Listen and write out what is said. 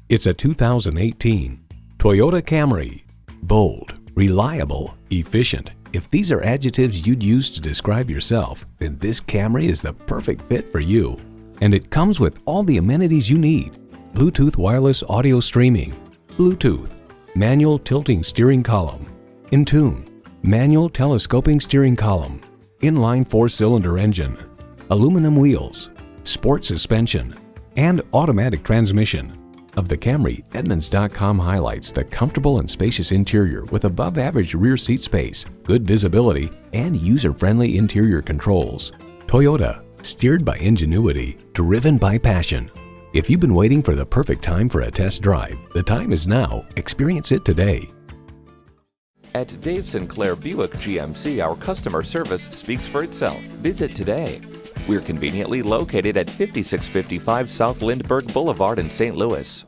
It's a 2018 Toyota Camry. Bold, reliable, efficient. If these are adjectives you'd use to describe yourself, then this Camry is the perfect fit for you. And it comes with all the amenities you need. Bluetooth wireless audio streaming, Bluetooth, manual tilting steering column, Intune, manual telescoping steering column, inline 4-cylinder engine, aluminum wheels, sport suspension, and automatic transmission. Of the Camry, Edmunds.com highlights the comfortable and spacious interior with above-average rear seat space, good visibility, and user-friendly interior controls. Toyota, steered by ingenuity, driven by passion. If you've been waiting for the perfect time for a test drive, the time is now. Experience it today. At Dave Sinclair Buick GMC, our customer service speaks for itself. Visit today. We're conveniently located at 5655 South Lindbergh Boulevard in St. Louis.